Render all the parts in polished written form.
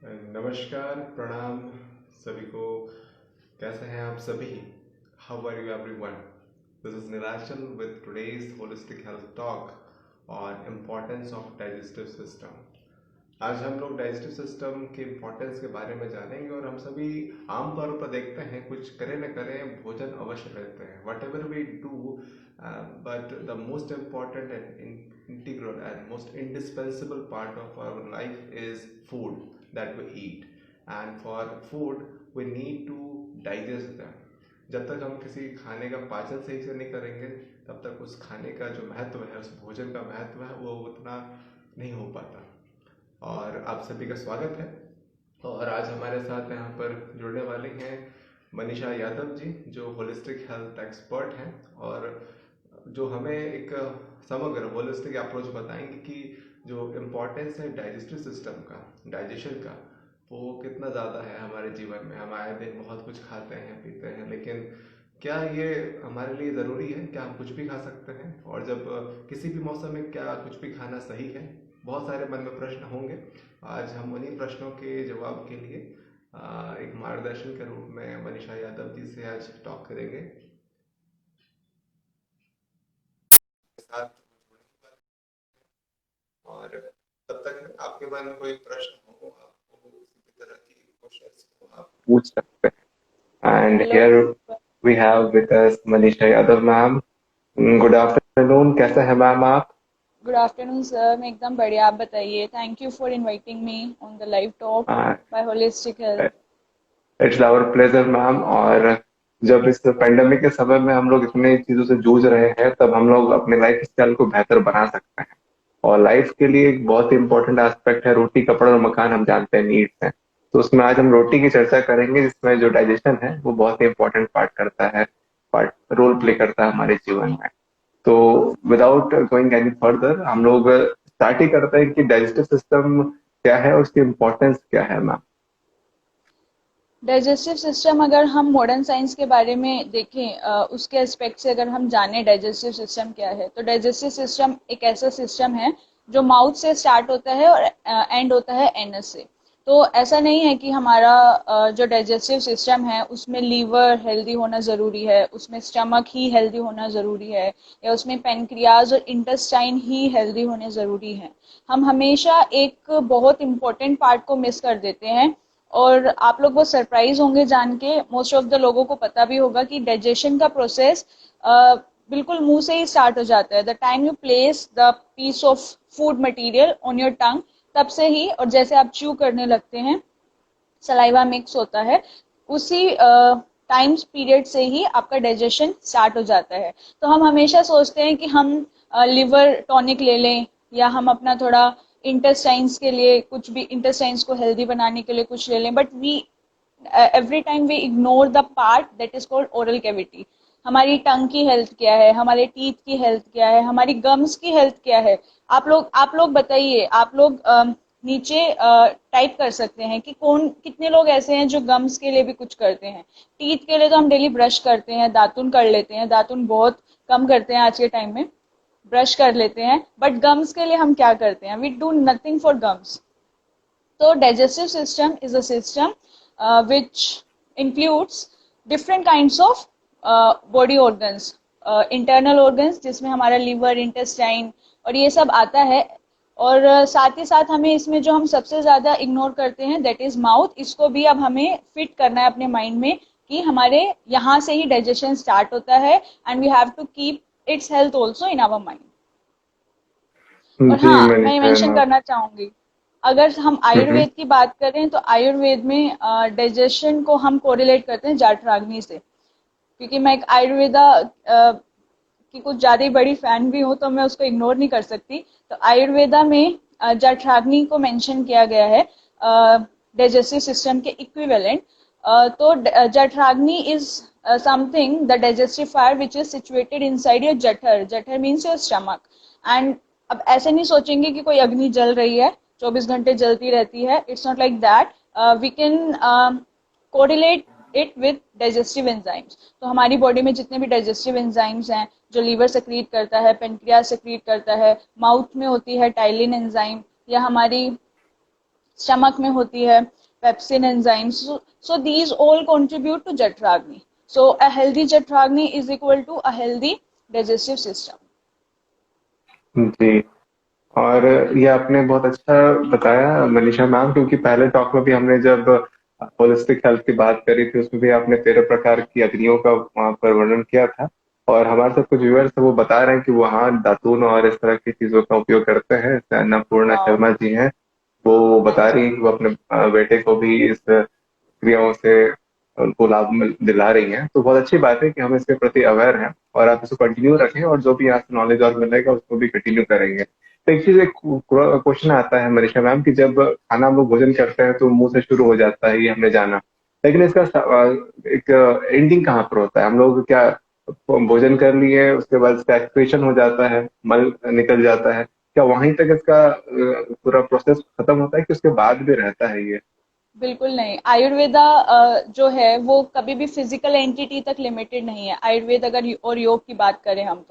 नमस्कार, प्रणाम सभी को। कैसे हैं आप सभी? How are you everyone? This is Nilachal with today's holistic health talk on importance of digestive system. आज हम लोग डाइजेस्टिव सिस्टम के इम्पोर्टेंस के बारे में जानेंगे। और हम सभी आमतौर पर देखते हैं, कुछ करें न करें भोजन अवश्य लेते हैं, whatever we do, but the most important and integral and most indispensable part of our life is food that we eat. And for food we need to digest them. जब तक हम किसी खाने का पाचन सही से नहीं करेंगे, तब तक उस खाने का जो महत्व है, उस भोजन का महत्व है, वो उतना नहीं हो पाता। और आप सभी का स्वागत है। और आज हमारे साथ यहाँ पर जुड़ने वाले हैं मनीषा यादव जी, जो होलिस्टिक हेल्थ एक्सपर्ट हैं और जो हमें एक समग्र होलिस्टिक अप्रोच बताएंगे कि जो इम्पोर्टेंस है डाइजेस्टिव सिस्टम का, डाइजेशन का, वो कितना ज़्यादा है हमारे जीवन में। हम आए दिन बहुत कुछ खाते हैं पीते हैं, लेकिन क्या ये हमारे लिए ज़रूरी है? क्या हम कुछ भी खा सकते हैं? और जब किसी भी मौसम में क्या कुछ भी खाना सही है? बहुत सारे मन में प्रश्न होंगे। आज हम उन्हीं प्रश्नों के जवाब के लिए एक मार्गदर्शन के रूप में मनीषा यादव जी से आज टॉक करेंगे। साथ और तब तक आपके मन में कोई प्रश्न हो, आपको किसी भी तरह की क्वेश्चंस हो, आप पूछ सकते हैं। And hello. Here we have with us Manisha Yadav ma'am. Good afternoon, कैसे हैं मैम आप? गुड आफ्टरनून सर, मैं एकदम बढ़िया। आप बताइए। Thank you for inviting me on the live talk by holistic health. It's our pleasure ma'am. और जब इस पेंडेमिक के समय में हम लोग इतने चीजों से जूझ रहे हैं, तब हम लोग अपने लाइफ स्टाइल को बेहतर बना सकते हैं। और लाइफ के लिए एक बहुत ही इंपॉर्टेंट एस्पेक्ट है रोटी, कपड़ा और मकान, हम जानते हैं नीड्स हैं। तो उसमें आज हम रोटी की चर्चा करेंगे, जिसमें जो डाइजेशन है वो बहुत ही इंपॉर्टेंट पार्ट करता है, पार्ट रोल प्ले करता है हमारे जीवन में। तो विदाउट गोइंग एनी फर्दर, हम लोग स्टार्ट ही करते हैं कि डाइजेस्टिव सिस्टम क्या है और उसकी इम्पोर्टेंस क्या है मैम। डाइजेस्टिव सिस्टम, अगर हम मॉडर्न साइंस के बारे में देखें, उसके एस्पेक्ट से अगर हम जानें डाइजेस्टिव सिस्टम क्या है, तो डाइजेस्टिव सिस्टम एक ऐसा सिस्टम है जो माउथ से स्टार्ट होता है और एंड होता है एनस से। तो ऐसा नहीं है कि हमारा जो डाइजेस्टिव सिस्टम है उसमें लीवर हेल्दी होना ज़रूरी है, उसमें स्टमक ही हेल्दी होना ज़रूरी है, या उसमें पेनक्रियाज और इंटेस्टाइन ही हेल्दी होने ज़रूरी है। हम हमेशा एक बहुत इंपॉर्टेंट पार्ट को मिस कर देते हैं। और आप लोग बहुत सरप्राइज होंगे जान के, मोस्ट ऑफ द लोगों को पता भी होगा कि डाइजेशन का प्रोसेस बिल्कुल मुंह से ही स्टार्ट हो जाता है। The time you place the piece of food material on your tongue, तब से ही, और जैसे आप च्यू करने लगते हैं, सलाइवा मिक्स होता है, उसी टाइम पीरियड से ही आपका डाइजेशन स्टार्ट हो जाता है। तो हम हमेशा सोचते हैं कि हम लिवर टॉनिक ले लें, या हम अपना थोड़ा इंटेस्टाइन्स के लिए कुछ भी, इंटेस्टाइन्स को हेल्दी बनाने के लिए कुछ ले लें, but we every time we ignore the part that is called oral cavity. हमारी टंग की हेल्थ क्या है, हमारे टीथ की हेल्थ क्या है, हमारी गम्स की हेल्थ क्या है। आप लोग बताइए। आप लोग नीचे टाइप कर सकते हैं कि कौन कितने लोग ऐसे हैं जो गम्स के लिए भी कुछ करते हैं। टीथ के लिए तो हम डेली ब्रश करते हैं, दातुन कर लेते हैं, दातुन बहुत कम करते हैं आज के टाइम में, ब्रश कर लेते हैं, बट गम्स के लिए हम क्या करते हैं? We do nothing for gums. So digestive system is a system which includes different kinds of body organs, internal organs जिसमें हमारा liver, intestine और ये सब आता है। और साथ ही साथ हमें इसमें जो हम सबसे ज़्यादा इग्नोर करते हैं, दैट इज़ माउथ। इसको भी अब हमें फिट करना है अपने माइंड में कि हमारे यहाँ से ही डाइजेशन स्टार्ट होता है, and we have to keep its health also in our mind. और जी हाँ, मैं ये मनीषा मेंशन मैम। करना चाहूंगी, अगर हम हम्म। आयुर्वेद की बात करें तो आयुर्वेद में डाइजेशन को हम कोरिलेट करते हैं जाठराग्नि से। क्योंकि मैं एक आयुर्वेदा की कुछ ज़्यादा ही बड़ी फैन भी हूँ, तो मैं उसको इग्नोर नहीं कर सकती। तो आयुर्वेदा में जाठराग्नि को मेंशन किया गया है डाइजेस्टिव सिस्टम के इक्विवेलेंट। तो jatharagni is something, the digestive fire which is situated inside your jathar. Jathar means your stomach. And अब ऐसे नहीं सोचेंगे कि कोई अग्नि जल रही है, 24 घंटे जलती रहती है। It's not like that. We can correlate it with digestive enzymes. तो हमारी बॉडी में जितने भी डाइजेस्टिव एंजाइम्स हैं, जो लीवर सेक्रीट करता है, पेनक्रियास सेक्रीट करता है, माउथ में होती है टाइलिन एंजाइम, या हमारी स्टमक में होती है, pepsin enzymes. So these all contribute to Jatragni. So a healthy Jatragni is equal to a healthy digestive system. जी। और ये आपने बहुत अच्छा बताया मनीषा मैम, क्योंकि पहले टॉक में भी हमने जब होलिस्टिक हेल्थ की बात करी थी उसमें भी आपने 13 प्रकार की अग्नियों का वहाँ पर वर्णन किया था। और हमारे साथ कुछ व्यूअर्स वो बता रहे हैं कि वो हाँ दातून और इस तरह की चीजों का उपयोग करते हैं। जैसे अन्नपूर्णा Wow, शर्मा जी हैं, वो बता nice. रही हैं कि वो अपने बेटे को भी इस क्रियाओं से उनको दिला रही हैं। तो बहुत अच्छी बात है कि हम इसके प्रति अवेयर हैं और आप इसको कंटिन्यू रखें, और जो भी यहाँ से नॉलेज और मिलेगा उसको भी कंटिन्यू करेंगे। तो एक चीज, एक क्वेश्चन आता है मनीषा मैम कि जब खाना हम लोग भोजन करते हैं तो मुंह से शुरू हो जाता है, ये हमने जाना, लेकिन इसका एक एंडिंग कहाँ पर होता है? हम लोग क्या भोजन कर लिए उसके बाद इसका एक्सक्रीशन हो जाता है, मल निकल जाता है, क्या वहीं तक इसका पूरा प्रोसेस खत्म होता है कि उसके बाद भी रहता है ये? बिल्कुल नहीं। आयुर्वेदा जो है वो कभी भी फिजिकल एंटिटी तक लिमिटेड नहीं है। आयुर्वेद अगर और योग की बात करें हम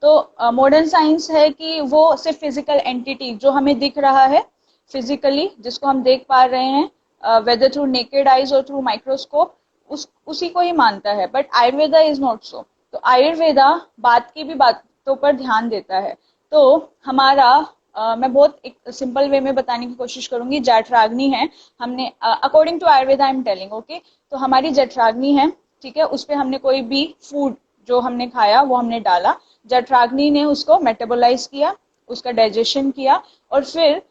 तो मॉडर्न साइंस है कि वो सिर्फ फिजिकल एंटिटी जो हमें दिख रहा है फिजिकली, जिसको हम देख पा रहे हैं वेदर थ्रू नेकेड आइज और थ्रू माइक्रोस्कोप, उसी को ही मानता है। But Ayurveda is not so. तो आयुर्वेदा बात की भी बातों पर ध्यान देता है। तो हमारा मैं बहुत एक सिंपल वे में बताने की कोशिश करूंगी। जठराग्नि है, हमने according to Ayurveda I am telling, okay. तो हमारी जठराग्नि है, ठीक है, उस पे हमने कोई भी फूड जो हमने खाया वो हमने डाला, जठराग्नि ने उसको मेटाबोलाइज किया, उसका डाइजेशन किया, और फिर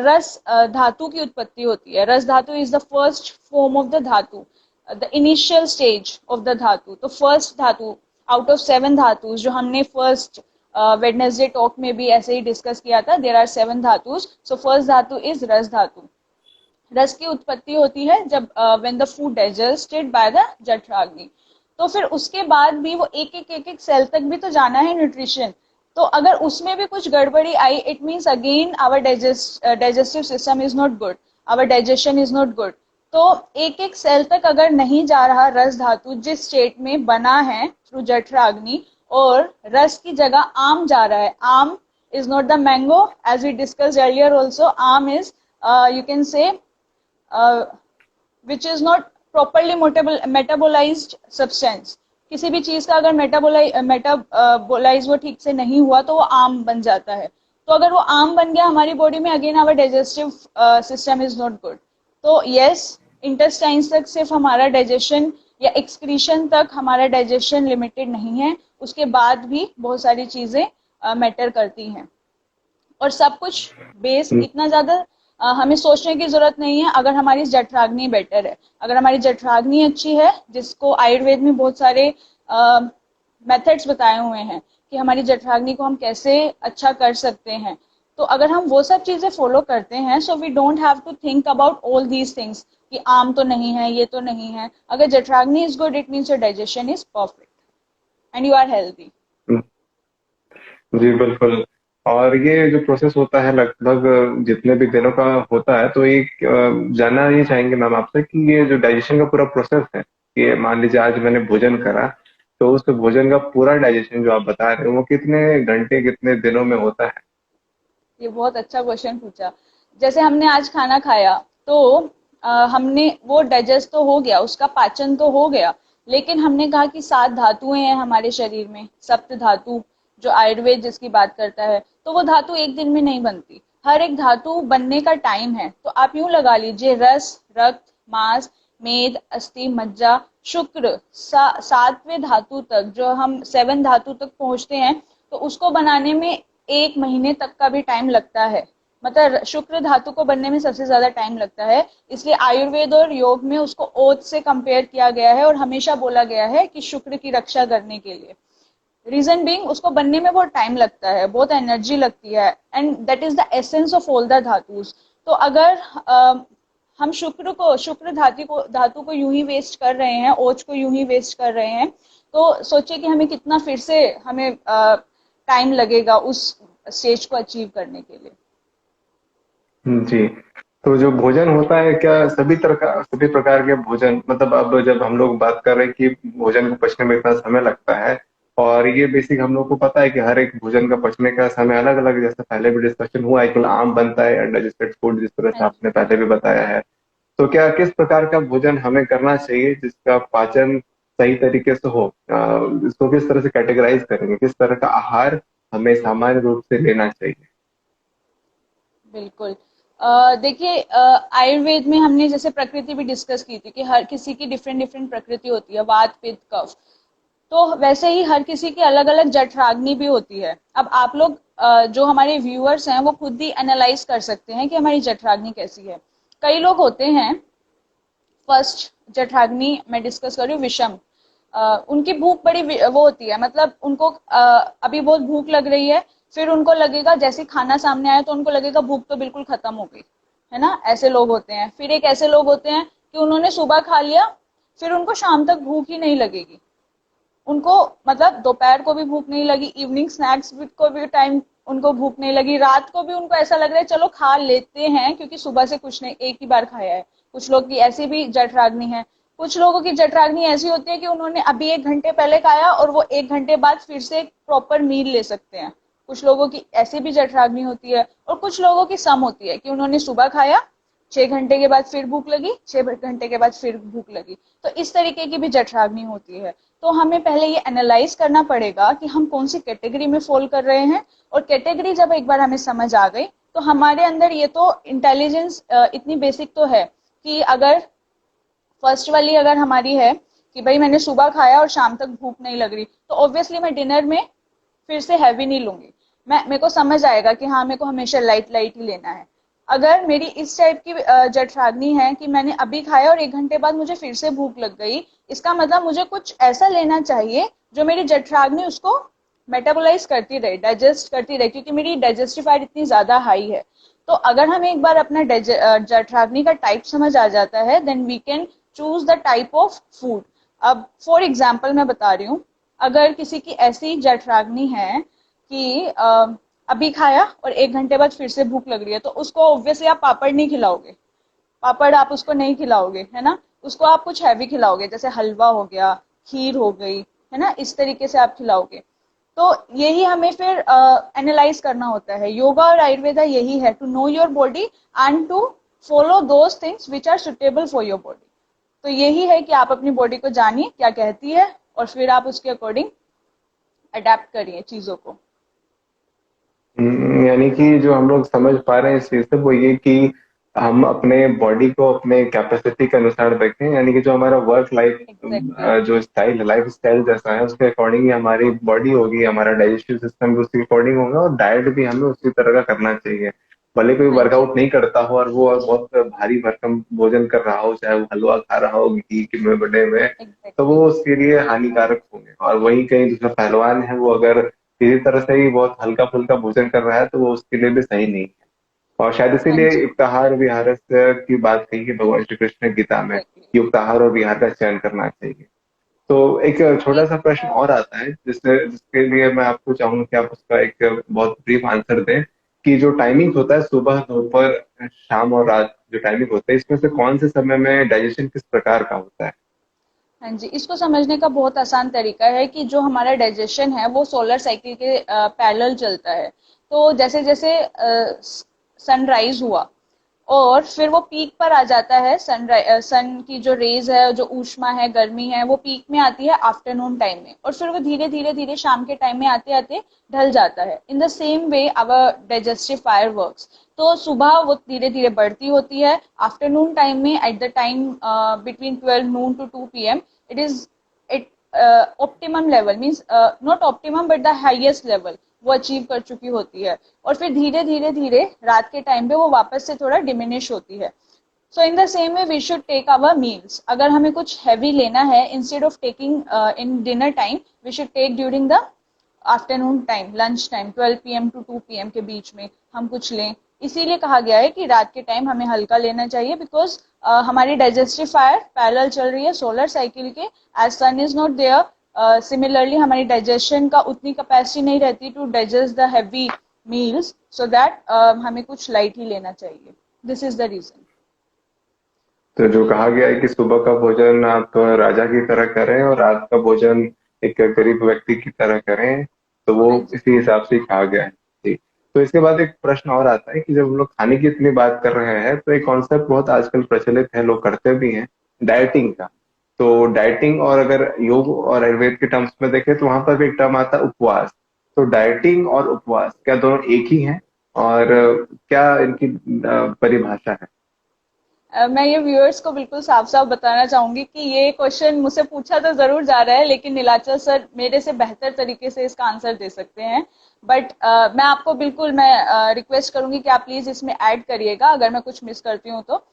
रस धातु की उत्पत्ति होती है। Ras dhatu is the first form of the dhatu, the initial stage of the dhatu. तो फर्स्ट धातु आउट ऑफ 7 धातु जो हमने फर्स्ट वेडनेसडे टॉक में भी ऐसे ही डिस्कस किया था, there are 7 dhatus. So first dhatu is rasa dhatu. रस की उत्पत्ति होती है जब when the food digested by the jatharagni. तो फिर उसके बाद भी वो एक एक सेल तक भी तो जाना है न्यूट्रिशन। तो अगर उसमें भी कुछ गड़बड़ी आई, it means again our digestive system is not good, our digestion is not good. तो एक एक सेल तक अगर नहीं जा रहा रस धातु जिस स्टेट में बना है थ्रू जठराग्नि, और रस की जगह आम जा रहा है, आम is not the mango, as we discussed earlier also. Aam is you can say which is not properly metabolized substance. किसी भी चीज का अगर मेटाबोलाइज वो ठीक से नहीं हुआ तो वो आम बन जाता है। तो अगर वो आम बन गया हमारी बॉडी में, again our digestive system is not good. तो यस, इंटेस्टाइन्स तक सिर्फ हमारा डाइजेशन या एक्सक्रीशन तक हमारा डाइजेशन लिमिटेड नहीं है, उसके बाद भी बहुत सारी चीजें मैटर करती हैं। और सब कुछ बेस इतना ज्यादा हमें सोचने की जरूरत नहीं है। अगर हमारी जठराग्नि बेटर है, अगर हमारी जठराग्नि अच्छी है, जिसको आयुर्वेद में बहुत सारे मेथड्स बताए हुए हैं कि हमारी जठराग्नि को हम कैसे अच्छा कर सकते हैं, तो अगर हम वो सब चीजें फॉलो करते हैं, so we don't have to think about all these things कि आम तो नहीं है, ये तो नहीं है। अगर jatharagni is good, it means your digestion is perfect and you are healthy. जी बिल्कुल। और ये जो प्रोसेस होता है लगभग जितने भी दिनों का होता है, तो एक जानना ये चाहेंगे मैम आपसे कि ये जो डाइजेशन का पूरा प्रोसेस है, ये मान लीजिए आज मैंने भोजन करा, तो उस भोजन का पूरा डाइजेशन जो आप बता रहे हो वो कितने घंटे कितने दिनों में होता है? ये बहुत अच्छा क्वेश्चन पूछा। जैसे हमने आज खाना खाया तो हमने वो डाइजेस्ट तो हो गया, उसका पाचन तो हो गया, लेकिन हमने कहा कि 7 धातुएं हैं हमारे शरीर में, सप्त धातु जो आयुर्वेद जिसकी बात करता है, तो वो धातु एक दिन में नहीं बनती। हर एक धातु बनने का टाइम है। तो आप यूं लगा लीजिए, रस, रक्त, मांस, मेद, अस्थि, मज्जा, शुक्र, 7वें धातु तक, जो हम 7 धातु तक पहुंचते हैं, तो उसको बनाने में 1 महीने तक का भी टाइम लगता है। मतलब शुक्र धातु को बनने में सबसे ज्यादा टाइम लगता है। इसलिए आयुर्वेद और योग में उसको ओथ से कंपेयर किया गया है और हमेशा बोला गया है कि शुक्र की रक्षा करने के लिए। रीजन बीइंग, उसको बनने में बहुत टाइम लगता है, बहुत एनर्जी लगती है, and that is the essence of all the dhatus. तो अगर हम शुक्र धातु को यूं ही वेस्ट कर रहे हैं, ओज को यूं ही वेस्ट कर रहे हैं, तो सोचिए कि हमें कितना फिर से हमें टाइम लगेगा उस स्टेज को अचीव करने के लिए। जी। तो जो भोजन होता है, क्या सभी प्रकार के भोजन, मतलब अब जब हम लोग बात कर रहे हैं कि भोजन को पचने में इतना समय लगता है, और ये बेसिक हम लोग को पता है कि हर एक भोजन का पचने का समय अलग अलग, जैसे पहले भी डिस्कशन हुआ है कि आम बनता है अनडाइजेस्टेड फूड, जिस तरह हाँ से जी। आपने पहले भी बताया है। तो क्या किस प्रकार का भोजन हमें करना चाहिए जिसका पाचन सही तरीके से हो, इसको किस तरह से कैटेगराइज करेंगे, किस तरह का आहार हमें सामान्य रूप से लेना चाहिए? बिल्कुल। देखिए, आयुर्वेद में हमने जैसे प्रकृति भी डिस्कस की थी कि हर किसी की डिफरेंट डिफरेंट प्रकृति होती है, वात पित्त कफ। तो वैसे ही हर किसी की अलग अलग जठराग्नि भी होती है। अब आप लोग जो हमारे व्यूअर्स हैं वो खुद ही एनालाइज कर सकते हैं कि हमारी जठराग्नि कैसी है। कई लोग होते हैं, फर्स्ट जठराग्नि मैं डिस्कस कर रही हूँ, विषम। उनकी भूख बड़ी वो होती है, मतलब उनको अभी बहुत भूख लग रही है, फिर उनको लगेगा जैसे ही खाना सामने आया तो उनको लगेगा भूख तो बिल्कुल खत्म हो गई, है ना। ऐसे लोग होते हैं। फिर एक ऐसे लोग होते हैं कि उन्होंने सुबह खा लिया, फिर उनको शाम तक भूख ही नहीं लगेगी। उनको मतलब दोपहर को भी भूख नहीं लगी, इवनिंग स्नैक्स को भी टाइम उनको भूख नहीं लगी, रात को भी उनको ऐसा लग रहा है चलो खा लेते हैं क्योंकि सुबह से कुछ नहीं, एक ही बार खाया है। कुछ लोग की ऐसी भी जठराग्नि है। कुछ लोगों की जठराग्नि ऐसी होती है कि उन्होंने अभी 1 घंटे पहले खाया और वो 1 घंटे बाद फिर से एक प्रॉपर मील ले सकते हैं। कुछ लोगों की ऐसी भी जठराग्नि होती है। और कुछ लोगों की सम होती है कि उन्होंने सुबह खाया, 6 घंटे के बाद फिर भूख लगी, 6 घंटे के बाद फिर भूख लगी। तो इस तरीके की भी जठराग्नि होती है। तो हमें पहले ये एनालाइज करना पड़ेगा कि हम कौन सी कैटेगरी में फॉल कर रहे हैं। और कैटेगरी जब एक बार हमें समझ आ गई तो हमारे अंदर ये तो इंटेलिजेंस इतनी बेसिक तो है कि अगर फर्स्ट वाली अगर हमारी है कि भाई मैंने सुबह खाया और शाम तक भूख नहीं लग रही, तो ऑब्वियसली मैं डिनर में फिर से हैवी नहीं लूंगी। मेरे को समझ आएगा कि हाँ, मेरे को हमेशा लाइट लाइट ही लेना है। अगर मेरी इस टाइप की जठराग्नि है कि मैंने अभी खाया और 1 घंटे बाद मुझे फिर से भूख लग गई, इसका मतलब मुझे कुछ ऐसा लेना चाहिए जो मेरी जठराग्नि उसको मेटाबोलाइज करती रहे, डाइजेस्ट करती रहे, क्योंकि मेरी डाइजेस्टिव फायर इतनी ज्यादा हाई है। तो अगर हमें एक बार अपना जठराग्नि का टाइप समझ आ जाता है, then we can choose the type of food. अब फॉर एग्जाम्पल मैं बता रही हूँ, अगर किसी की ऐसी जठराग्नि है कि अभी खाया और 1 घंटे बाद फिर से भूख लग रही है, तो उसको ऑब्वियसली आप पापड़ नहीं खिलाओगे। पापड़ आप उसको नहीं खिलाओगे, है ना। उसको आप कुछ हैवी खिलाओगे, जैसे हलवा हो गया, खीर हो गई, है ना, इस तरीके से आप खिलाओगे। तो यही हमें फिर एनालाइज करना होता है। योगा और आयुर्वेदा यही है, to know your body and to follow those things which are suitable for your body. तो यही है कि आप अपनी बॉडी को जानिए क्या कहती है और फिर आप उसके अकॉर्डिंग अडेप्ट करिए चीजों को। यानी कि जो हम लोग समझ पा रहे हैं इस चीज से वो ये कि हम अपने बॉडी को अपने कैपेसिटी के अनुसार देखें, यानी कि जो हमारा वर्क लाइफ एग्जैक्टली। जो स्टाइल लाइफ स्टाइल जैसा है उसके अकॉर्डिंग ही हमारी बॉडी होगी, हमारा डाइजेस्टिव सिस्टम भी उसके अकॉर्डिंग होगा, और डाइट भी हमें उसी तरह का करना चाहिए। भले कोई हाँ जी। वर्कआउट नहीं करता हो और वो बहुत भारी भरकम भोजन कर रहा हो, चाहे वो हलवा खा रहा हो घी के में बने में, तो वो एग्जैक्टली। उसके लिए हानिकारक होंगे। और वहीं कहीं दूसरा पहलवान है, वो अगर किसी तरह से ही बहुत हल्का फुल्का भोजन कर रहा है तो वो उसके लिए भी सही नहीं है। और शायद हाँ इसीलिए जी। युक्ताहार विहार की बात कही है भगवान श्री कृष्ण ने गीता में, एग्जैक्टली। युक्ताहार और विहार का चयन करना चाहिए। तो एक छोटा एक सा प्रश्न और आता है जिसके लिए मैं आपको चाहूंगा कि आप उसका एक बहुत ब्रीफ आंसर दें, कि जो टाइमिंग होता है सुबह दोपहर शाम और रात, जो टाइमिंग होता है इसमें से कौन से समय में डाइजेशन किस प्रकार का होता है? हाँ जी, इसको समझने का बहुत आसान तरीका है कि जो हमारा डाइजेशन है वो सोलर साइकिल के पैरेलल चलता है। तो जैसे जैसे सनराइज हुआ और फिर वो पीक पर आ जाता है, सन की जो रेज है, जो ऊष्मा है, गर्मी है, वो पीक में आती है आफ्टरनून टाइम में, और फिर वो धीरे धीरे धीरे शाम के टाइम में आते आते ढल जाता है। In the same way our digestive fire works. तो सुबह वो धीरे धीरे बढ़ती होती है, आफ्टरनून टाइम में at the time between 12 noon to 2 p.m. It is it optimum level, means not optimum but the highest level वो अचीव कर चुकी होती है। और फिर धीरे धीरे धीरे रात के टाइम पे वो वापस से थोड़ा डिमिनिश होती है। So in the same way we should take our meals. अगर हमें कुछ हैवी लेना है, instead of taking in dinner time, we should take during the afternoon time, lunch time, 12 p.m. To 2 p.m. के बीच में हम कुछ लें। इसीलिए कहा गया है कि रात के टाइम हमें हल्का लेना चाहिए, बिकॉज हमारी डाइजेस्टिव फायर पैरेलल चल रही है सोलर साइकिल के। As sun is not there, similarly हमारी डाइजेशन का उतनी कैपेसिटी नहीं रहती to digest the heavy meals, so that हमें कुछ लाइट ही लेना चाहिए। This is the reason. तो जो कहा गया है कि सुबह का भोजन आप राजा की तरह करें और रात का भोजन एक गरीब व्यक्ति की तरह करें, तो वो हाँ जी। इसी हिसाब से कहा गया है। जी। तो इसके बाद एक प्रश्न और आता है कि जब हम लोग खाने की इतनी बात कर रहे हैं तो एक कॉन्सेप्ट बहुत आजकल प्रचलित है, लोग करते भी हैं, डाइटिंग का। तो डाइटिंग, और अगर योग और आयुर्वेद के टर्म्स में देखें तो वहां पर भी एक टर्म आता है उपवास। तो डाइटिंग और उपवास क्या दोनों एक ही हैं, और क्या इनकी परिभाषा है? मैं ये व्यूअर्स को बिल्कुल साफ साफ बताना चाहूंगी कि ये क्वेश्चन मुझसे पूछा तो जरूर जा रहा है, लेकिन नीलाचल सर मेरे से बेहतर तरीके से इसका आंसर दे सकते हैं। बट मैं आपको बिल्कुल मैं रिक्वेस्ट करूंगी कि आप प्लीज इसमें ऐड करिएगा अगर मैं कुछ मिस करती हूँ तो।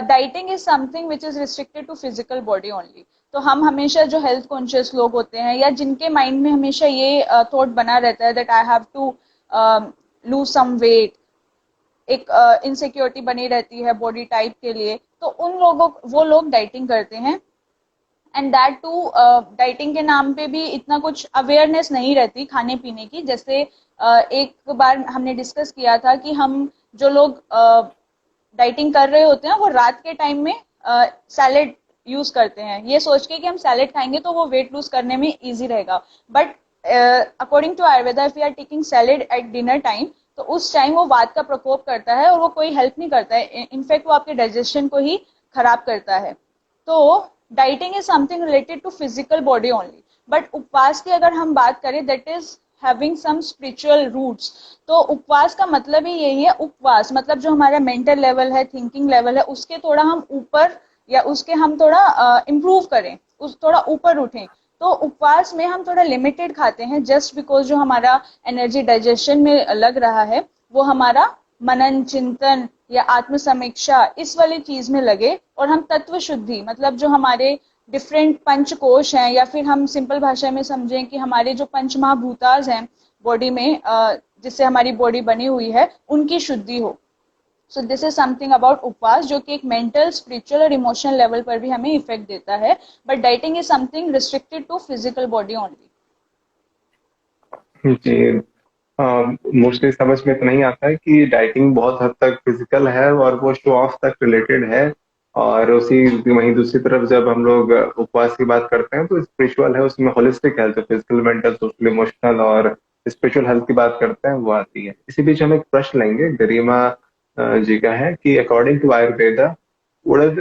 Dieting is something which is restricted to physical body only. तो हम हमेशा जो हेल्थ कॉन्शियस लोग होते हैं या जिनके माइंड में हमेशा ये थॉट बना रहता है that I have to lose some weight, एक इनसिक्योरिटी बनी रहती है बॉडी टाइप के लिए, तो उन लोगों वो लोग डाइटिंग करते हैं। एंड दैट टू डाइटिंग के नाम पे भी इतना कुछ अवेयरनेस नहीं रहती खाने पीने की। जैसे एक बार हमने डिस्कस किया था कि हम जो लोग डाइटिंग कर रहे होते हैं वो रात के टाइम में सैलेड यूज करते हैं, ये सोच के कि हम सैलेड खाएंगे तो वो वेट लूज करने में इजी रहेगा। But according to Ayurveda if you are taking salad at dinner time, तो उस टाइम वो वात का प्रकोप करता है और वो कोई हेल्प नहीं करता है, इनफैक्ट वो आपके डाइजेशन को ही खराब करता है। तो dieting is something related to physical body only. But उपवास की अगर हम बात करें that is having some spiritual roots. तो उपवास का मतलब ही यही है, उपवास मतलब जो हमारा मेंटल लेवल है, थिंकिंग लेवल है, उसके थोड़ा हम ऊपर या उसके हम थोड़ा इम्प्रूव करें, उस थोड़ा ऊपर उठें। तो उपवास में हम थोड़ा लिमिटेड खाते हैं जस्ट बिकॉज जो हमारा एनर्जी डाइजेशन में लग रहा है वो हमारा मनन चिंतन या आत्म समीक्षा इस वाली चीज में लगे, और हम तत्व शुद्धि मतलब जो हमारे डिफरेंट पंच कोश हैं, या फिर हम सिंपल भाषा में समझें कि हमारे जो पंच महाभूताज हैं बॉडी में, जिससे हमारी बॉडी बनी हुई है, उनकी शुद्धि हो। So this is something about उपवास जो कि एक मेंटल स्पिरिचुअल और इमोशनल लेवल पर भी हमें इफेक्ट देता है। But dieting is something restricted to physical body only. जी। मोस्टली समझ में तो नहीं आता है कि डाइटिंग बहुत हद तक फिजिकल है और वो शो ऑफ तक रिलेटेड है। और उसी वहीं दूसरी तरफ जब हम लोग उपवास की बात करते हैं तो स्पिरिचुअल है, उसमें holistic health, physical mental social emotional और स्पिरिचुअल हेल्थ की बात करते हैं, वो आती है। इसी बीच हम एक प्रश्न लेंगे, गरिमा जी का है कि अकॉर्डिंग टू आयुर्वेदा उड़द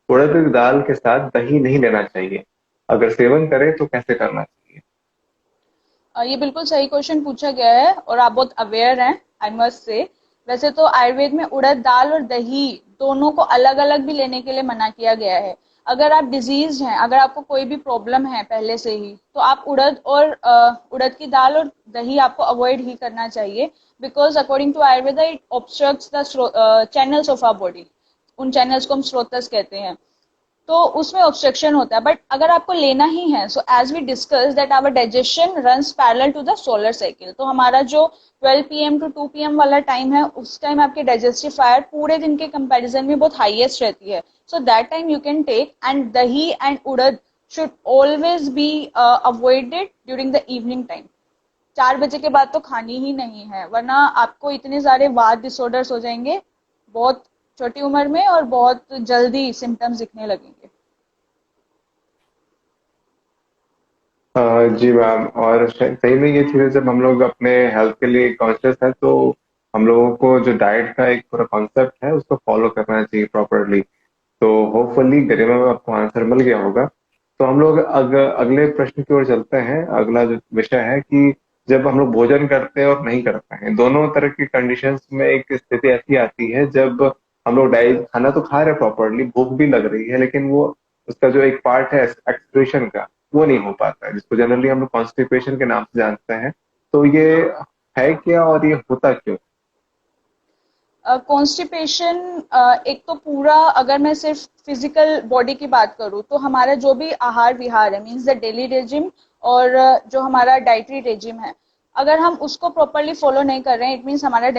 उड़द दाल के साथ दही नहीं लेना चाहिए, अगर सेवन करें तो कैसे करना चाहिए? ये बिल्कुल सही क्वेश्चन पूछा गया है और आप बहुत अवेयर हैं, आई मस्ट से। वैसे तो आयुर्वेद में उड़द दाल और दही दोनों को अलग अलग भी लेने के लिए मना किया गया है। अगर आप डिजीज हैं, अगर आपको कोई भी प्रॉब्लम है पहले से ही, तो आप उड़द और उड़द की दाल और दही आपको अवॉइड ही करना चाहिए। Because according to Ayurveda it obstructs the channels of our body. उन चैनल्स को हम स्रोतस कहते हैं, तो उसमें ऑब्स्ट्रक्शन होता है। बट अगर आपको लेना ही है, so as we discuss that our digestion runs parallel to the solar cycle. तो हमारा जो 12 पीएम टू 2 पीएम वाला टाइम है, उस टाइम आपकी डाइजेस्टिव फायर पूरे दिन के कंपैरिजन में बहुत हाईएस्ट रहती है। So that time you can take, and dahi and urad should always be avoided during the evening time. 4 बजे के बाद तो खानी ही नहीं है, वरना आपको इतने सारे वात डिसऑर्डर्स हो जाएंगे बहुत छोटी उम्र में, और बहुत जल्दी सिम्टम्स दिखने लगेंगे। जी मैम, और सही में ये चीजें जब हम लोग अपने हेल्थ के लिए कॉन्शियस है तो हम लोगों को जो डाइट का एक पूरा कॉन्सेप्ट है उसको फॉलो करना चाहिए प्रॉपरली। तो होपफुली गरिमा में आपको आंसर मिल गया होगा। तो हम लोग अगले प्रश्न की ओर चलते हैं। अगला जो विषय है कि जब हम लोग भोजन करते हैं और नहीं करते हैं, दोनों तरह की कंडीशंस में एक स्थिति ऐसी आती है जब हम लोग डाइट खाना तो खा रहे हैं प्रॉपरली, भूख भी लग रही है, लेकिन वो उसका जो एक पार्ट है एक्सक्रीशन का, वो नहीं हो पाता है, जिसको जनरली हम लोग कॉन्स्टिपेशन के नाम से जानते हैं। तो ये है क्या, और ये होता क्यों? कॉन्स्टिपेशन एक तो पूरा, अगर मैं सिर्फ फिजिकल बॉडी की बात करूँ तो हमारा जो भी आहार विहार है, मीन्स द डेली रेजिम, और जो हमारा डाइटरी रेजिम है, अगर हम उसको प्रॉपरली फॉलो नहीं कर रहे हैं, इट मीन्स हमारा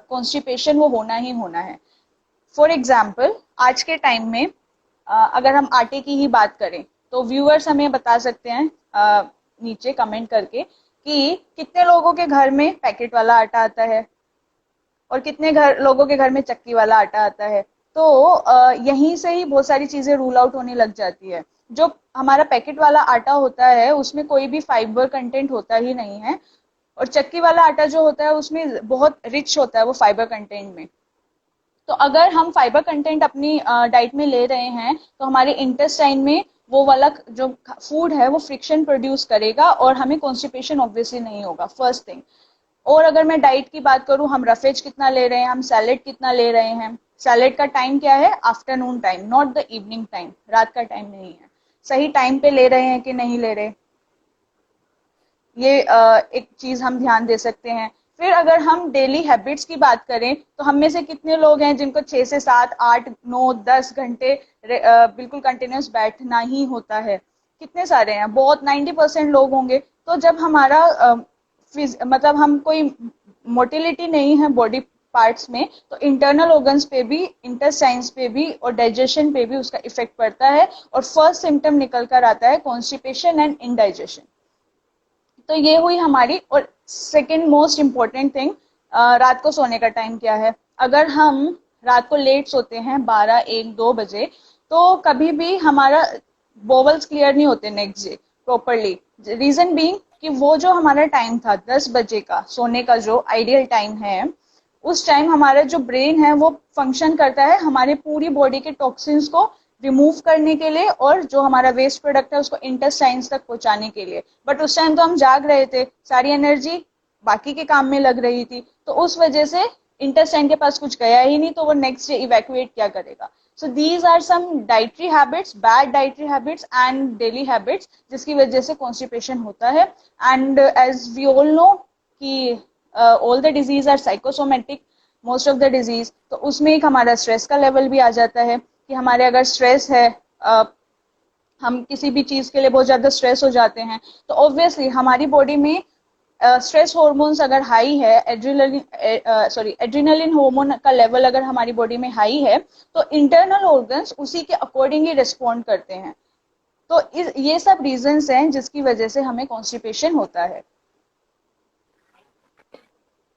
कॉन्स्टिपेशन वो होना ही होना है। फॉर एग्जाम्पल, आज के टाइम में अगर हम आटे की ही बात करें, तो व्यूअर्स हमें बता सकते हैं नीचे कमेंट करके कि कितने लोगों के घर में पैकेट वाला आटा आता है और कितने लोगों के घर में चक्की वाला आटा आता है। तो यहीं से ही बहुत सारी चीजें रूल आउट होने लग जाती है। जो हमारा पैकेट वाला आटा होता है उसमें कोई भी फाइबर कंटेंट होता ही नहीं है, और चक्की वाला आटा जो होता है उसमें बहुत रिच होता है वो फाइबर कंटेंट में। तो अगर हम फाइबर कंटेंट अपनी डाइट में ले रहे हैं तो हमारे इंटेस्टाइन में वो वाला जो फूड है वो फ्रिक्शन प्रोड्यूस करेगा और हमें कॉन्स्टिपेशन ऑब्वियसली नहीं होगा, फर्स्ट थिंग। और अगर मैं डाइट की बात करूं, हम रफेज कितना ले रहे हैं, हम सैलेड कितना ले रहे हैं। सैलेड का टाइम क्या है? Afternoon time, not the evening time, रात का टाइम नहीं है। सही टाइम पे ले रहे हैं कि नहीं ले रहे, ये एक चीज हम ध्यान दे सकते हैं। फिर अगर हम डेली हैबिट्स की बात करें तो हम में से कितने लोग हैं जिनको 6 से 7 8 9 10 घंटे बिल्कुल कंटिन्यूस बैठना ही होता है? कितने सारे हैं? बहुत, 90% लोग होंगे। तो जब हमारा मतलब हम कोई मोटिलिटी नहीं है बॉडी पार्ट्स में, तो इंटरनल ऑर्गन्स पे भी, इंटेस्टाइन्स पे भी और डाइजेशन पे भी उसका इफेक्ट पड़ता है, और फर्स्ट सिम्टम निकल कर आता है कॉन्स्टिपेशन एंड इनडाइजेशन। तो ये हुई हमारी। और सेकंड मोस्ट इम्पोर्टेंट थिंग, रात को सोने का टाइम क्या है? अगर हम रात को लेट सोते हैं 12 1 2 बजे, तो कभी भी हमारा बोवल्स क्लियर नहीं होते next day properly. Reason being कि वो जो हमारा टाइम था 10 बजे का सोने का, जो आइडियल टाइम है, उस टाइम हमारा जो ब्रेन है वो फंक्शन करता है हमारे पूरी बॉडी के टॉक्सिन्स को रिमूव करने के लिए, और जो हमारा वेस्ट प्रोडक्ट है उसको इंटेस्टाइन्स तक पहुंचाने के लिए। बट उस टाइम तो हम जाग रहे थे, सारी एनर्जी बाकी के काम में लग रही थी, तो उस वजह से इंटेस्टाइन के पास कुछ गया ही नहीं, तो वो नेक्स्ट डे इवैक्यूएट क्या करेगा? So these are some dietary habits, bad dietary habits and daily habits, जिसकी वजह से कॉन्स्टिपेशन होता है। And as we all know कि all the disease are psychosomatic, most of the disease. तो उसमें एक हमारा स्ट्रेस का लेवल भी आ जाता है कि हमारे अगर स्ट्रेस है, हम किसी भी चीज के लिए बहुत ज्यादा स्ट्रेस हो जाते हैं, तो ऑब्वियसली हमारी बॉडी में स्ट्रेस हार्मोन्स अगर हाई है, एड्रिनलिन हार्मोन का लेवल अगर हमारी बॉडी में हाई है, तो इंटरनल ऑर्गन्स उसी के अकॉर्डिंग ही रिस्पॉन्ड करते हैं। तो ये सब रीजंस हैं जिसकी वजह से हमें कॉन्स्टिपेशन होता है।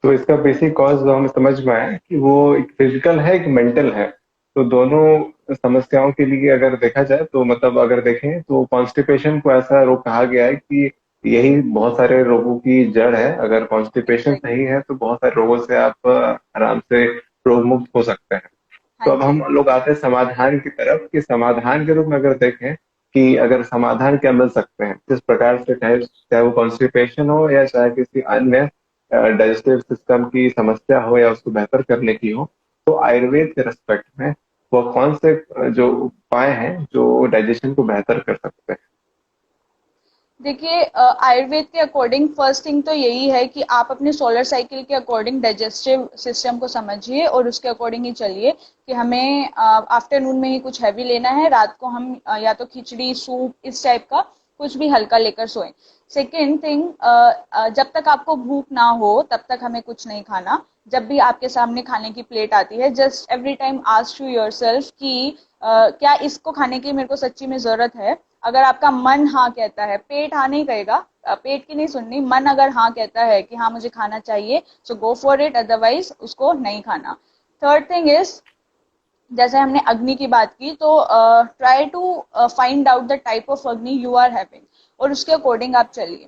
तो इसका बेसिक कॉज जो हमें समझ में आया कि वो एक फिजिकल है, एक मेंटल है। तो दोनों समस्याओं के लिए अगर देखा जाए तो मतलब अगर देखें तो कॉन्स्टिपेशन को ऐसा रोग कहा गया है कि यही बहुत सारे रोगों की जड़ है। अगर कॉन्स्टिपेशन एग्जैक्टली। सही है तो बहुत सारे रोगों से आप आराम से रोग मुक्त हो सकते हैं। तो हाँ अब जी। हम लोग आते हैं समाधान की तरफ, कि समाधान के रूप में अगर देखें कि अगर समाधान क्या मिल सकते हैं किस प्रकार से, चाहे चाहे वो कॉन्स्टिपेशन हो या चाहे किसी अन्य डाइजेस्टिव सिस्टम की समस्या हो या उसको बेहतर करने की हो, तो आयुर्वेद के रेस्पेक्ट में वो कौन से जो उपाय हैं जो डाइजेशन को बेहतर कर सकते हैं? देखिए, आयुर्वेद के अकॉर्डिंग फर्स्ट थिंग तो यही है कि आप अपने सोलर साइकिल के अकॉर्डिंग डाइजेस्टिव सिस्टम को समझिए और उसके अकॉर्डिंग ही चलिए कि हमें आफ्टरनून में ही कुछ हैवी लेना है, रात को हम या तो खिचड़ी, सूप, इस टाइप का कुछ भी हल्का लेकर सोएं। सेकेंड थिंग, जब तक आपको भूख ना हो तब तक हमें कुछ नहीं खाना। जब भी आपके सामने खाने की प्लेट आती है, just every time ask to yourself कि क्या इसको खाने की मेरे को सच्ची में जरूरत है। अगर आपका मन हाँ कहता है, पेट हाँ नहीं कहेगा, पेट की नहीं सुननी, मन अगर हाँ कहता है कि हाँ मुझे खाना चाहिए, सो गो फॉर इट, अदरवाइज उसको नहीं खाना। थर्ड थिंग इज, जैसे हमने अग्नि की बात की, तो try to find out the type of अग्नि यू आर हैविंग और उसके अकॉर्डिंग आप चलिए।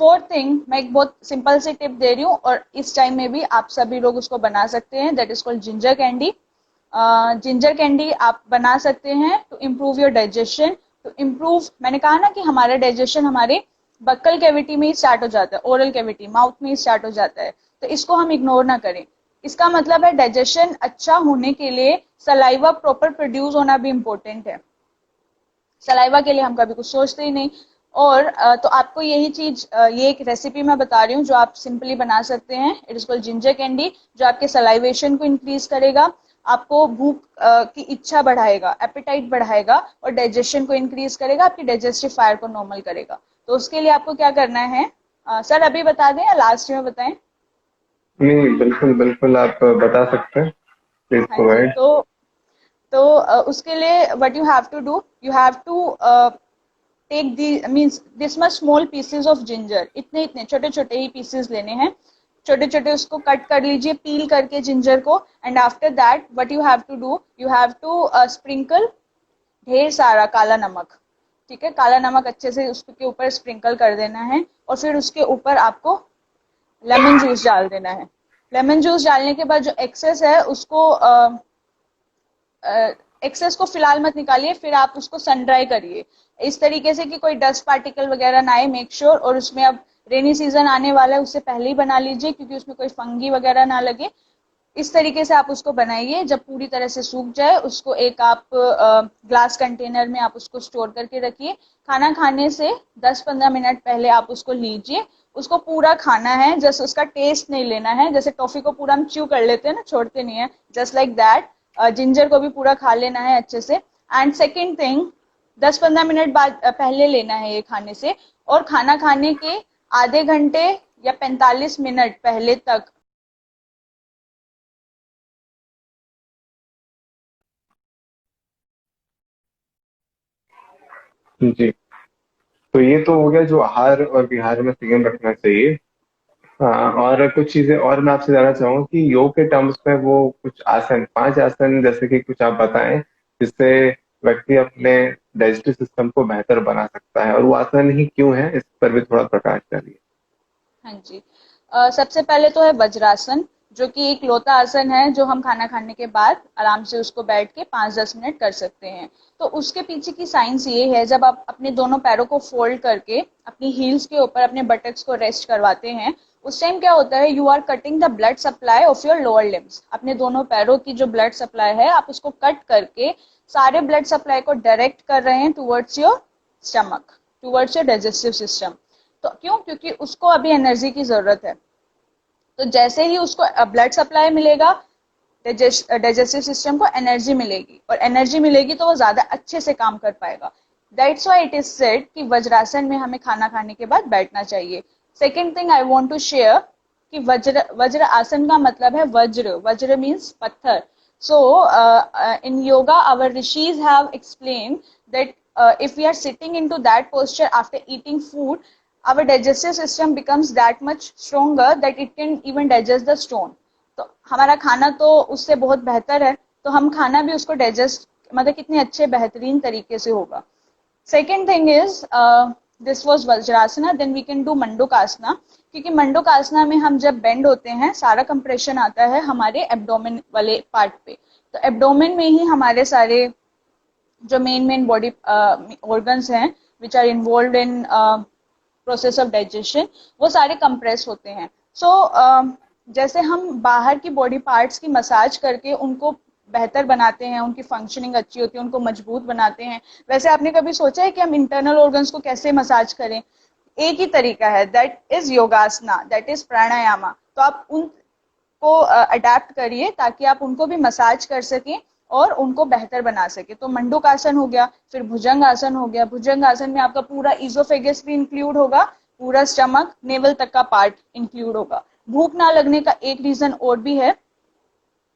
फोर्थ थिंग, मैं एक बहुत सिंपल सी टिप दे रही हूँ और इस टाइम में भी आप सभी लोग उसको बना सकते हैं, that is called ginger candy. Ginger candy आप बना सकते हैं to improve your digestion, to improve, मैंने कहा ना कि हमारा डाइजेशन हमारे बक्कल कैविटी में ही स्टार्ट हो जाता है, ओरल कैविटी, माउथ में ही स्टार्ट हो जाता है, तो इसको हम इग्नोर ना करें। इसका मतलब है डाइजेशन अच्छा होने के लिए सलाइवा प्रॉपर प्रोड्यूस होना भी इम्पोर्टेंट है। सलाइवा के लिए हम कभी कुछ सोचते ही नहीं। और तो आपको यही चीज, ये एक रेसिपी मैं बता रही हूँ जो आप सिंपली बना सकते हैं। It is called ginger candy, जो आपके सलाइवेशन को इंक्रीज करेगा, आपको भूख की इच्छा बढ़ाएगा, एपेटाइट बढ़ाएगा और डाइजेशन को इंक्रीज करेगा, आपकी डाइजेस्टिव फायर को नॉर्मल करेगा। तो उसके लिए आपको क्या करना है, सर अभी बता दें या लास्ट में बताएं? नहीं, बिल्कुल बिल्कुल, आप बता सकते हैं, प्लीज हाँ जी। प्रोवाइड। तो उसके लिए what you have to do, you have to take the means this much small pieces of ginger, इतने इतने छोटे छोटे ही पीसेस लेने हैं, छोटे छोटे उसको कट कर लीजिए, पील करके जिंजर को। And after that what you have to do, you have to sprinkle ढेर सारा काला नमक। ठीक है, काला नमक अच्छे से उसके ऊपर स्प्रिंकल कर देना है, और फिर उसके ऊपर आपको लेमन जूस डाल देना है। लेमन जूस डालने के बाद जो एक्सेस है उसको एक्सेस को फिलहाल मत निकालिए, फिर आप उसको सन ड्राई करिए इस तरीके से कि कोई डस्ट पार्टिकल वगैरह ना आए, मेक श्योर। और उसमें अब रेनी सीजन आने वाला है, उससे पहले ही बना लीजिए क्योंकि उसमें कोई फंगी वगैरह ना लगे। इस तरीके से आप उसको बनाइए। जब पूरी तरह से सूख जाए उसको एक आप ग्लास कंटेनर में आप उसको स्टोर करके रखिए। खाना खाने से 10-15 मिनट पहले आप उसको लीजिए। उसको पूरा खाना है, जस्ट उसका टेस्ट नहीं लेना है। जैसे टॉफी को पूरा हम च्यू कर लेते हैं ना, छोड़ते नहीं है, जस्ट लाइक दैट जिंजर को भी पूरा खा लेना है अच्छे से। एंड सेकेंड थिंग, 10-15 मिनट बाद पहले लेना है ये खाने से, और खाना खाने के आधे घंटे या 45 मिनट पहले तक। जी, तो ये तो हो गया जो आहार और विहार में संयम रखना चाहिए। हाँ, और कुछ चीजें और मैं आपसे जानना चाहूंगा कि योग के टर्म्स में वो कुछ आसन, 5 आसन जैसे कि कुछ आप बताएं, जिससे व्यक्ति अपने डाइजेस्टिव सिस्टम को बेहतर बना सकता है, और वो आसन ही क्यों है, इस पर भी थोड़ा प्रकाश डालिए। हाँ जी। सबसे पहले तो है वज्रासन, जो कि एक लोता आसन है, जो हम खाना खाने के बाद आराम से उसको बैठ के 5-10 मिनट कर सकते हैं। तो उसके पीछे की साइंस ये है, जब आप अपने दोनों पैरों को फोल्ड करके अपनी हील्स के ऊपर अपने बटक्स को रेस्ट करवाते हैं, उस टाइम क्या होता है, you are cutting the blood supply of your lower limbs. अपने दोनों पैरों की जो ब्लड सप्लाई है आप उसको कट करके सारे ब्लड सप्लाई को डायरेक्ट कर रहे हैं towards your stomach, towards your digestive system. तो क्यों? क्योंकि उसको अभी एनर्जी की जरूरत है। तो जैसे ही उसको ब्लड सप्लाई मिलेगा, डाइजेस्टिव सिस्टम को एनर्जी मिलेगी, और एनर्जी मिलेगी तो वो ज्यादा अच्छे से काम कर पाएगा। That's why it is said कि वज्रासन में हमें खाना खाने के बाद बैठना चाहिए। Second thing I want to share कि वज्र आसन का मतलब है वज्र। वज्र मीन्स पत्थर। So in yoga, our rishis have explained that if we are sitting into that posture after eating food, our digestive system becomes that much stronger that it can even digest the stone. तो हमारा खाना तो उससे बहुत बेहतर है, तो हम खाना भी उसको डाइजेस्ट मतलब कितने अच्छे बेहतरीन तरीके से होगा। Second thing is this was vajrasana, then we can do mandukasana. क्योंकि मंडूकासना में हम जब बेंड होते हैं, सारा कंप्रेशन आता है हमारे एब्डोमेन वाले पार्ट पे। तो एब्डोमेन में ही हमारे सारे जो मेन मेन बॉडी ऑर्गन्स हैं which are involve in process of digestion, वो सारे कंप्रेस होते हैं। सो जैसे हम बाहर की बॉडी पार्ट्स की मसाज करके उनको बेहतर बनाते हैं, उनकी फंक्शनिंग अच्छी होती है, उनको मजबूत बनाते हैं, वैसे आपने कभी सोचा है कि हम इंटरनल ऑर्गन्स को कैसे मसाज करें? एक ही तरीका है, दैट इज योगासना, दैट इज प्राणायामा। तो आप उनको अडेप्ट करिए ताकि आप उनको भी मसाज कर सकें और उनको बेहतर बना सके। तो मंडूक आसन हो गया, फिर भुजंग आसन हो गया। भुजंग आसन में आपका पूरा इजोफेगस भी इंक्लूड होगा, पूरा स्टमक नेवल तक का पार्ट इंक्लूड होगा। भूख ना लगने का एक रीजन और भी है,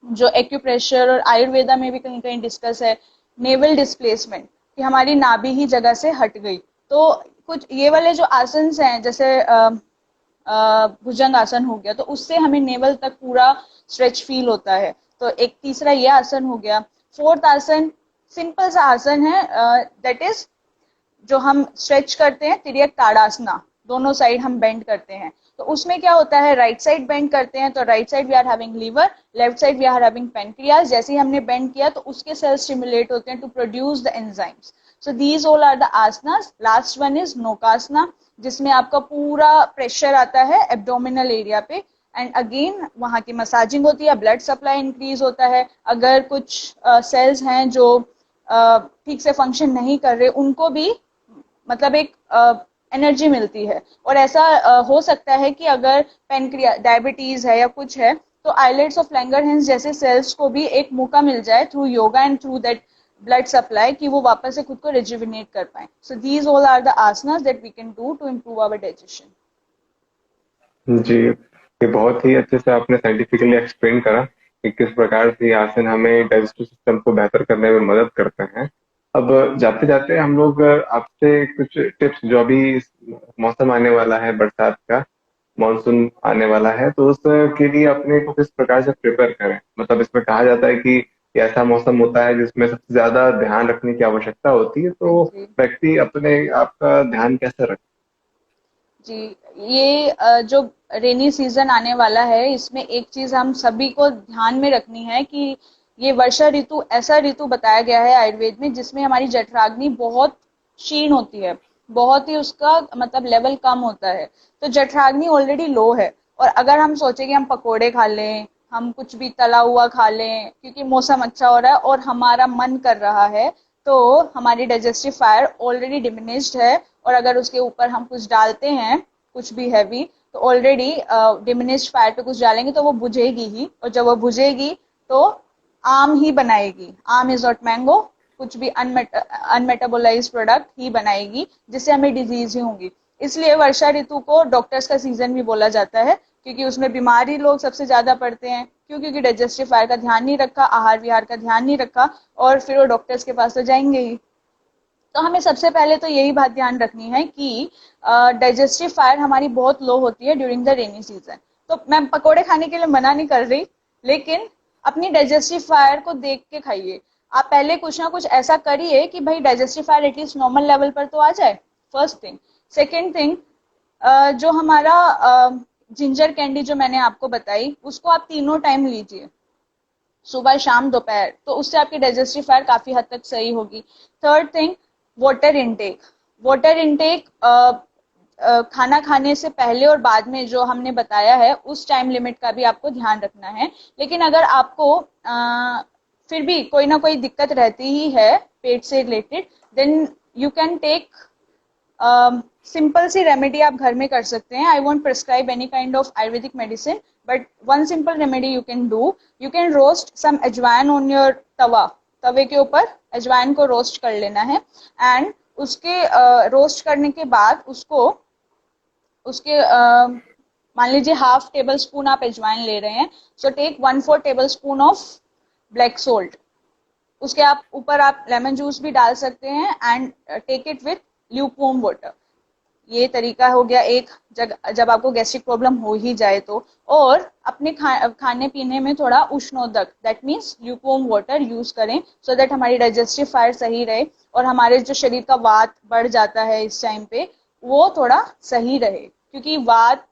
जो एक्यूप्रेशर और आयुर्वेदा में भी कहीं कहीं डिस्कस है, नेवल डिस्प्लेसमेंट, कि हमारी नाभि ही जगह से हट गई। तो कुछ ये वाले जो आसन हैं, जैसे भुजंग आसन हो गया, तो उससे हमें नेवल तक पूरा स्ट्रेच फील होता है। तो एक तीसरा ये आसन हो गया। फोर्थ आसन सिंपल सा आसन है, दैट इज जो हम स्ट्रेच करते हैं, तिर्यक ताड़ासना, दोनों साइड हम बेंड करते हैं। तो उसमें क्या होता है, राइट साइड बेंड करते हैं तो right side we are having liver, left side we are having pancreas. जैसे ही हमने बेंड किया तो उसके सेल्स स्टिमुलेट होते हैं to produce the enzymes. So these all are the asanas. Last one is naukasana, जिसमें आपका पूरा प्रेशर आता है एब्डोमिनल एरिया पे, एंड अगेन वहां की मसाजिंग होती है, ब्लड सप्लाई इंक्रीज होता है। अगर कुछ सेल्स हैं जो ठीक से फंक्शन नहीं कर रहे, उनको भी मतलब एक एनर्जी मिलती है। और ऐसा हो सकता है कि अगर पेनक्रिया डायबिटीज है या कुछ है, तो आइलेट्स ऑफ लैंगरहैंस जैसे सेल्स को भी एक मौका मिल जाए through yoga and through that blood supply, कि वो वापस से खुद को रिजुविनेट कर पाए। So these all are the asanas that we can do to improve our digestion. जी, ये बहुत ही अच्छे से आपने साइंटिफिकली एक्सप्लेन करा कि किस प्रकार से ये आसन हमें डाइजेस्टिव सिस्टम को बेहतर करने में मदद करते हैं। अब जाते जाते हम लोग आपसे कुछ टिप्स, जो अभी मौसम आने वाला है बरसात का, मानसून आने वाला है, तो उसके लिए अपने को किस प्रकार से प्रिपेयर करें। मतलब इसमें कहा जाता है कि कि ऐसा मौसम होता है जिसमें सबसे ज्यादा ध्यान रखने की आवश्यकता होती है, हाँ तो जी। व्यक्ति अपने आप का ध्यान कैसे रखे? जी, ये जो रेनी सीजन आने वाला है, इसमें एक चीज हम सभी को ध्यान में रखनी है कि ये वर्षा ऋतु ऐसा ऋतु बताया गया है आयुर्वेद में जिसमें हमारी जठराग्नि बहुत क्षीण होती है, बहुत ही उसका मतलब लेवल कम होता है। तो जठराग्नि ऑलरेडी लो है, और अगर हम सोचे कि हम पकोड़े खा लें, हम कुछ भी तला हुआ खा लें क्योंकि मौसम अच्छा हो रहा है और हमारा मन कर रहा है, तो हमारी डाइजेस्टिव फायर ऑलरेडी डिमिनिश्ड है। और अगर उसके ऊपर हम कुछ डालते हैं, कुछ भी हैवी, तो ऑलरेडी डिमिनिश्ड फायर पे कुछ डालेंगे तो वो बुझेगी ही, और जब वो बुझेगी तो आम ही बनाएगी। आम इज नॉट मैंगो, कुछ भी अनमेटाबोलाइज प्रोडक्ट ही बनाएगी, जिससे हमें डिजीज ही होंगी। इसलिए वर्षा ऋतु को डॉक्टर्स का सीजन भी बोला जाता है, क्योंकि उसमें बीमारी लोग सबसे ज्यादा पड़ते हैं। क्यों? क्योंकि डाइजेस्टिव फायर का ध्यान नहीं रखा, आहार विहार का ध्यान नहीं रखा, और फिर वो डॉक्टर्स के पास तो जाएंगे ही। तो हमें सबसे पहले तो यही बात ध्यान रखनी है कि डाइजेस्टिव फायर हमारी बहुत लो होती है ड्यूरिंग द रेनी सीजन। तो मैं पकोड़े खाने के लिए मना नहीं कर रही, लेकिन अपनी डाइजेस्टिव फायर को देख के खाइए। आप पहले कुछ ना कुछ ऐसा करिए कि भाई digestive fire at least normal level पर तो आ जाए, फर्स्ट थिंग। सेकेंड थिंग, जो हमारा जिंजर कैंडी जो मैंने आपको बताई, उसको आप तीनों टाइम लीजिए, सुबह शाम दोपहर, तो उससे आपकी डाइजेस्टिव फायर काफी हद तक सही होगी। Third thing, water intake. Water intake खाना खाने से पहले और बाद में जो हमने बताया है उस टाइम लिमिट का भी आपको ध्यान रखना है। लेकिन अगर आपको फिर भी कोई ना कोई दिक्कत रहती ही है पेट से related, then you can take simple सी रेमेडी आप घर में कर सकते हैं। I won't prescribe any kind of Ayurvedic medicine, but one simple remedy you can do, you can roast some ajwain on your तवा। तवे के ऊपर अजवाइन को रोस्ट कर लेना है, एंड उसके रोस्ट करने के बाद उसको उसके मान लीजिए हाफ टेबल स्पून आप अजवाइन ले रहे हैं, so take 1/4 tablespoon of black salt. उसके आप ऊपर आप लेमन जूस भी डाल सकते हैं, and take it with lukewarm water. ये तरीका हो गया एक, जब आपको गैस्ट्रिक प्रॉब्लम हो ही जाए तो। और अपने खाने पीने में थोड़ा उष्णोदक, that means lukewarm water use करें, सो दैट हमारी डाइजेस्टिव फायर सही रहे और हमारे जो शरीर का वात बढ़ जाता है इस टाइम पे, वो थोड़ा सही रहे। क्योंकि वात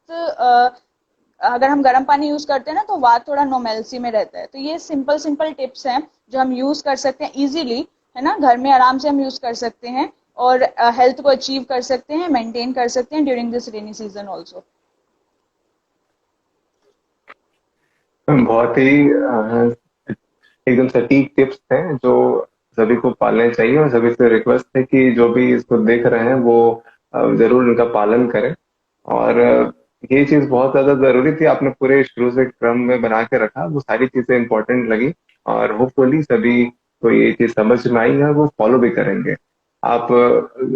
अगर हम गर्म पानी यूज करते हैं ना, तो वात थोड़ा नॉर्मेलिटी में रहता है। तो ये सिंपल सिंपल टिप्स हैं जो हम यूज कर सकते हैं इजीली, है ना, घर में आराम से हम यूज कर सकते हैं, और हेल्थ को अचीव कर सकते हैं, मेंटेन कर सकते हैं during this rainy season also. बहुत ही एकदम सटीक टिप्स हैं जो सभी को पालने चाहिए, और सभी से रिक्वेस्ट है कि जो भी इसको देख रहे हैं वो जरूर इनका पालन करें। और ये चीज बहुत ज्यादा जरूरी थी, आपने पूरे शुरू से क्रम में बना के रखा, वो सारी चीजें इंपॉर्टेंट लगी, और होपफुली सभी को ये चीज समझ में आई है, वो फॉलो भी करेंगे। आप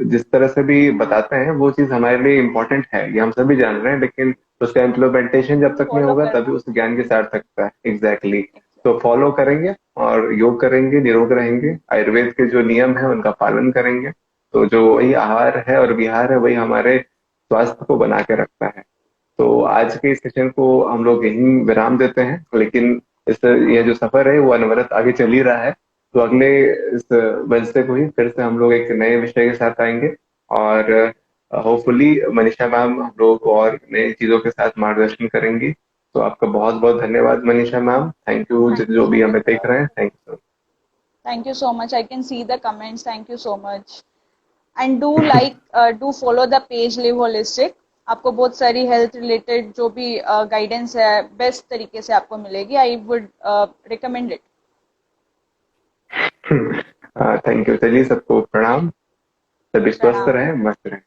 जिस तरह से भी बताते हैं वो चीज हमारे लिए इम्पोर्टेंट है, ये हम सभी जान रहे हैं, लेकिन उसका इम्प्लीमेंटेशन जब तक नहीं फॉलो होगा तभी करना। उस ज्ञान की सार्थकता है। एग्जैक्टली। तो फॉलो करेंगे और योग करेंगे, निरोग रहेंगे, आयुर्वेद के जो नियम है उनका पालन करेंगे, तो जो वही आहार है और विहार है वही हमारे स्वास्थ्य को बना के रखता है। तो आज के इस सेशन को हम लोग यहीं विराम देते हैं, लेकिन इस ये जो सफर है वो अनवरत आगे चल ही रहा है। तो अगले इस वेडनेसडे को ही फिर से हम लोग एक नए विषय के साथ आएंगे, और होपफुली मनीषा मैम हम लोग को और नई चीजों के साथ मार्गदर्शन करेंगी। तो आपका बहुत बहुत धन्यवाद Manisha ma'am, thank you thank you जो सो भी हमें मच देख सर। रहे हैं, thank you thank you so much, I can see the comments, thank you so much. And do like, do follow the page live holistic. आपको बहुत सारी health related जो भी गाइडेंस है बेस्ट तरीके से आपको मिलेगी। I would recommend it. So thank you. चलिए सबको प्रणाम, सभी स्वस्थ प्रणाम। रहें, मस्त रहें।